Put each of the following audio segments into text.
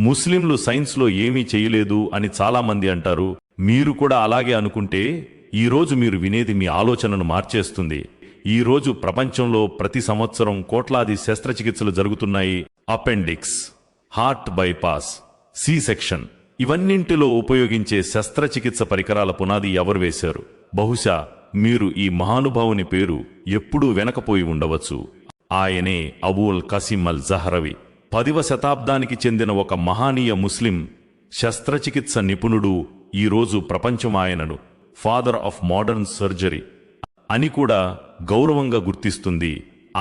ముస్లింలు సైన్స్లో ఏమీ చేయలేదు అని చాలామంది అంటారు. మీరు కూడా అలాగే అనుకుంటే ఈరోజు మీరు వినేది మీ ఆలోచనను మార్చేస్తుంది. ఈరోజు ప్రపంచంలో ప్రతి సంవత్సరం కోట్లాది శస్త్రచికిత్సలు జరుగుతున్నాయి. Appendix, heart bypass, C section, ఇవన్నింటిలో ఉపయోగించే శస్త్రచికిత్స పరికరాల పునాది ఎవరు వేశారు? బహుశా మీరు ఈ మహానుభావుని పేరు ఎప్పుడూ వెనకపోయి ఉండవచ్చు. ఆయనే అబూల్ కసిం అల్ జహరవి. 10వ శతాబ్దానికి చెందిన ఒక మహానీయ ముస్లిం శస్త్రచికిత్స నిపుణుడు. ఈరోజు ప్రపంచం ఆయనను ఫాదర్ ఆఫ్ మోడర్న్ సర్జరీ అని కూడా గౌరవంగా గుర్తిస్తుంది.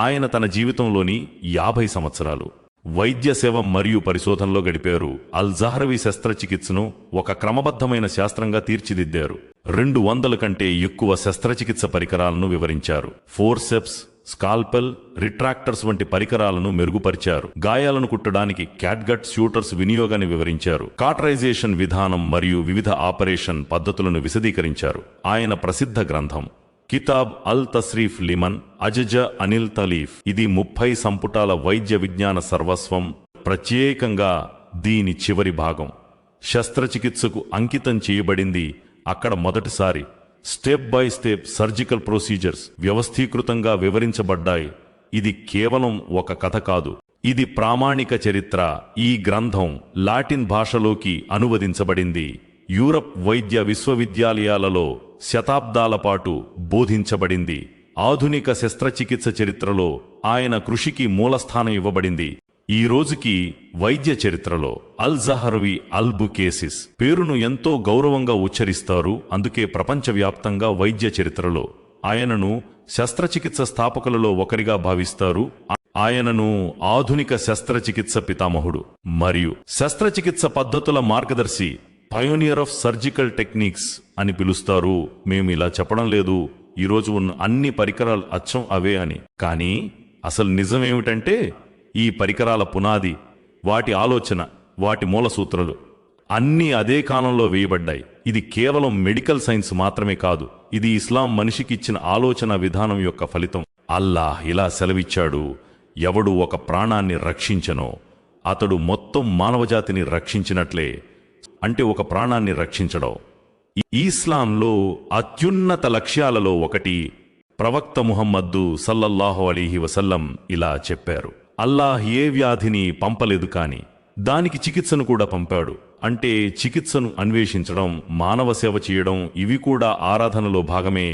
ఆయన తన జీవితంలోని 50 సంవత్సరాలు వైద్య సేవ మరియు పరిశోధనలో గడిపారు. అల్ జహరవి శస్త్రచికిత్సను ఒక క్రమబద్ధమైన శాస్త్రంగా తీర్చిదిద్దారు. 200 కంటే ఎక్కువ శస్త్రచికిత్స పరికరాలను వివరించారు. ఫోర్సెప్స్, స్కాల్పెల్, రిట్రాక్టర్స్ వంటి పరికరాలను మెరుగుపరిచారు. గాయాలను కుట్టడానికి క్యాట్గట్ షూటర్స్ వినియోగాన్ని వివరించారు. కాటరైజేషన్ విధానం మరియు వివిధ ఆపరేషన్ పద్ధతులను విశదీకరించారు. ఆయన ప్రసిద్ధ గ్రంథం కితాబ్ అల్ తస్రీఫ్ లిమన్ అజజ అనిల్ తలీఫ్, ఇది 30 సంపుటాల వైద్య విజ్ఞాన సర్వస్వం. ప్రత్యేకంగా దీని చివరి భాగం శస్త్రచికిత్సకు అంకితం చేయబడింది. అక్కడ మొదటిసారి step by step surgical procedures వ్యవస్థీకృతంగా వివరించబడ్డాయి. ఇది కేవలం ఒక కథ కాదు, ఇది ప్రామాణిక చరిత్ర. ఈ గ్రంథం లాటిన్ భాషలోకి అనువదించబడింది. యూరప్ వైద్య విశ్వవిద్యాలయాలలో శతాబ్దాల పాటు బోధించబడింది. ఆధునిక శస్త్రచికిత్స చరిత్రలో ఆయన కృషికి మూలస్థానం ఇవ్వబడింది. ఈ రోజుకి వైద్య చరిత్రలో అల్ జహరవి అల్ బుకేసిస్ పేరును ఎంతో గౌరవంగా ఉచ్చరిస్తారు. అందుకే ప్రపంచవ్యాప్తంగా వైద్య చరిత్రలో ఆయనను శస్త్రచికిత్స స్థాపకులలో ఒకరిగా భావిస్తారు. ఆయనను ఆధునిక శస్త్రచికిత్స పితామహుడు మరియు శస్త్రచికిత్స పద్ధతుల మార్గదర్శి, పయోనియర్ ఆఫ్ సర్జికల్ టెక్నిక్స్ అని పిలుస్తారు. మేము ఇలా చెప్పడం లేదు ఈరోజు ఉన్న అన్ని పరికరాలు అచ్చం అవే అని. కానీ అసలు నిజమేమిటంటే ఈ పరికరాల పునాది, వాటి ఆలోచన, వాటి మూల సూత్రాలు అన్నీ అదే కాలంలో వేయబడ్డాయి. ఇది కేవలం మెడికల్ సైన్స్ మాత్రమే కాదు, ఇది ఇస్లాం మనిషికిచ్చిన ఆలోచన విధానం యొక్క ఫలితం. అల్లాహ్ ఇలా సెలవిచ్చాడు, ఎవడు ఒక ప్రాణాన్ని రక్షించనో అతడు మొత్తం మానవజాతిని రక్షించినట్లే. అంటే ఒక ప్రాణాన్ని రక్షించడం ఇస్లాంలో అత్యున్నత లక్ష్యాలలో ఒకటి. ప్రవక్త ముహమ్మద్ సల్లల్లాహు అలైహి వసల్లం ఇలా చెప్పారు, అల్లాహ్ ఏ వ్యాధిని పంపలేదు కాని దానికి చికిత్సను కూడా పంపాడు. అంటే చికిత్సను అన్వేషించడం, మానవ సేవ చేయడం ఇవి కూడా ఆరాధనలో భాగమే.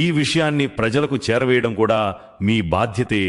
ఈ విషయాన్ని ప్రజలకు చేరవేయడం కూడా మీ బాధ్యతే.